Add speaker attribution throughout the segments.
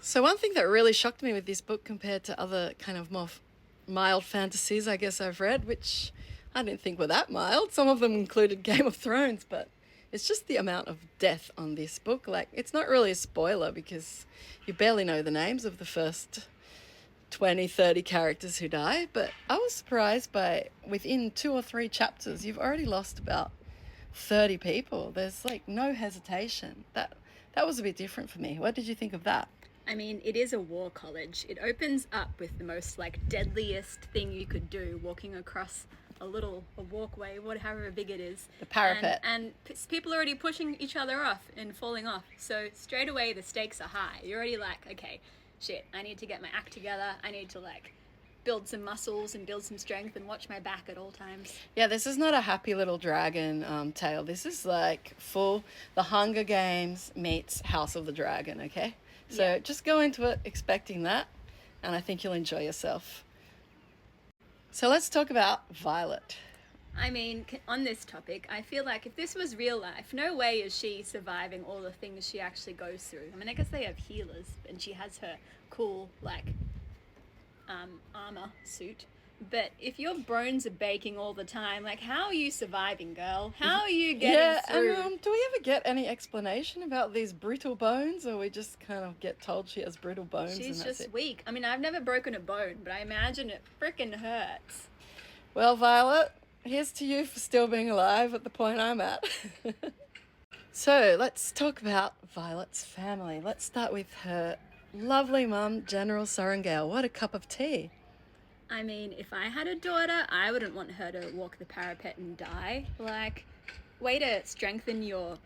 Speaker 1: So one thing that really shocked me with this book compared to other kind of more mild fantasies I guess I've read, which I didn't think were that mild. Some of them included Game of Thrones, but it's just the amount of death on this book. Like, it's not really a spoiler because you barely know the names of the first 20, 30 characters who die, but I was surprised by within 2 or 3 chapters, you've already lost about 30 people. There's like no hesitation. That was a bit different for me. What did you think of that?
Speaker 2: I mean, it is a war college. It opens up with the most like deadliest thing you could do, walking across a walkway, however big it is.
Speaker 1: The parapet.
Speaker 2: And people are already pushing each other off and falling off. So straight away the stakes are high. You're already like, okay, shit, I need to get my act together. I need to like build some muscles and build some strength and watch my back at all times.
Speaker 1: Yeah, this is not a happy little dragon tale. This is like full The Hunger Games meets House of the Dragon, okay? So just go into it expecting that, and I think you'll enjoy yourself. So let's talk about Violet.
Speaker 2: I mean, on this topic, I feel like if this was real life, no way is she surviving all the things she actually goes through. I mean, I guess they have healers, and she has her cool, like, armor suit. But if your bones are baking all the time, like, how are you surviving, girl? How are you getting through?
Speaker 1: And do we ever get any explanation about these brittle bones, or we just kind of get told she has brittle bones?
Speaker 2: She's
Speaker 1: and that's
Speaker 2: just
Speaker 1: it?
Speaker 2: weak. I mean, I've never broken a bone, but I imagine it frickin' hurts.
Speaker 1: Well, Violet, here's to you for still being alive at the point I'm at. So let's talk about Violet's family. Let's start with her lovely mum, General Sorrengail. What a cup of tea.
Speaker 2: I mean, if I had a daughter, I wouldn't want her to walk the parapet and die. Like, way to strengthen your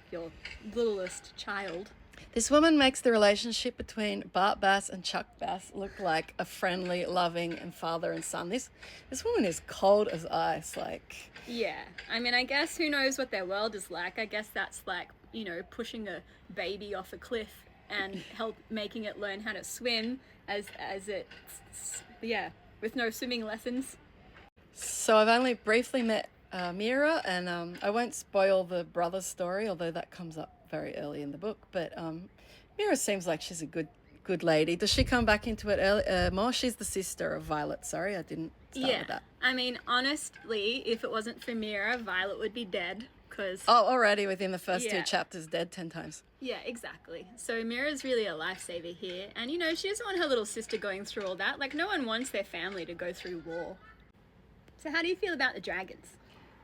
Speaker 2: your littlest child.
Speaker 1: This woman makes the relationship between Bart Bass and Chuck Bass look like a friendly, loving, and father and son. This woman is cold as ice, like...
Speaker 2: Yeah, I mean, I guess who knows what their world is like. I guess that's like, pushing a baby off a cliff and making it learn how to swim as with no swimming lessons.
Speaker 1: So I've only briefly met Mira, and I won't spoil the brother story, although that comes up very early in the book. But Mira seems like she's a good lady. Does she come back into it more? She's the sister of Violet. Sorry, I didn't start with that.
Speaker 2: I mean, honestly, if it wasn't for Mira, Violet would be dead.
Speaker 1: Already within the first 2 chapters, dead 10 times.
Speaker 2: Yeah, exactly. So Mira's really a lifesaver here. And, she doesn't want her little sister going through all that. Like, no one wants their family to go through war. So how do you feel about the dragons?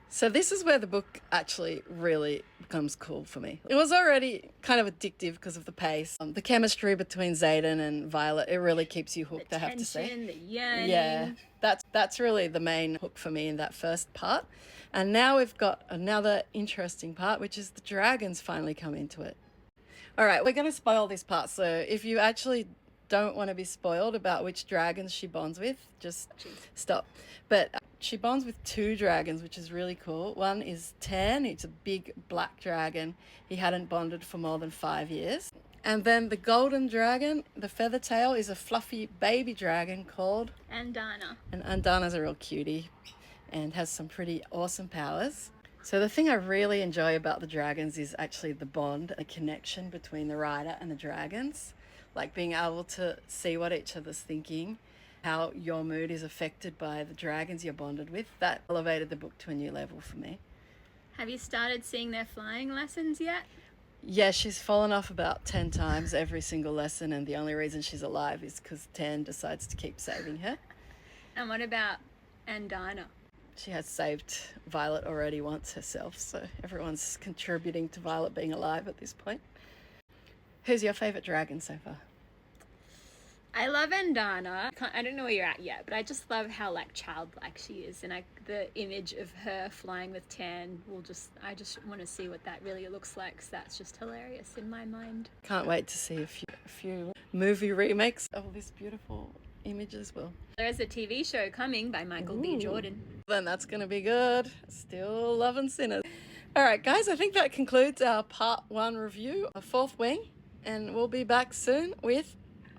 Speaker 1: So this is where the book actually really becomes cool for me. It was already kind of addictive because of the pace. The chemistry between Xaden and Violet, it really keeps you hooked, I have to say.
Speaker 2: The yearning.
Speaker 1: Yeah, that's really the main hook for me in that first part. And now we've got another interesting part, which is the dragons finally come into it. All right, we're going to spoil this part. So if you actually don't want to be spoiled about which dragons she bonds with, just stop. But she bonds with 2 dragons, which is really cool. One is Tairn. It's a big black dragon. He hadn't bonded for more than 5 years. And then the golden dragon, the feather tail, is a fluffy baby dragon called
Speaker 2: Andarna.
Speaker 1: And Andarna's a real cutie and has some pretty awesome powers. So the thing I really enjoy about the dragons is actually the bond, the connection between the rider and the dragons. Like being able to see what each other's thinking, how your mood is affected by the dragons you're bonded with. That elevated the book to a new level for me.
Speaker 2: Have you started seeing their flying lessons yet?
Speaker 1: Yeah, she's fallen off about 10 times every single lesson, and the only reason she's alive is because Tairn decides to keep saving her.
Speaker 2: And what about Andarna?
Speaker 1: She has saved Violet already once herself, so everyone's contributing to Violet being alive at this point. Who's your favourite dragon so far?
Speaker 2: I love Andarna. I don't know where you're at yet, but I just love how like childlike she is, and the image of her flying with Tairn I just want to see what that really looks like. So that's just hilarious in my mind.
Speaker 1: Can't wait to see a few movie remakes of this beautiful image as well.
Speaker 2: There's a TV show coming by Michael B. Jordan.
Speaker 1: Then that's going to be good. Still loving Sinners. All right, guys, I think that concludes our part 1 review of Fourth Wing, and we'll be back soon with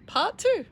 Speaker 1: part 2.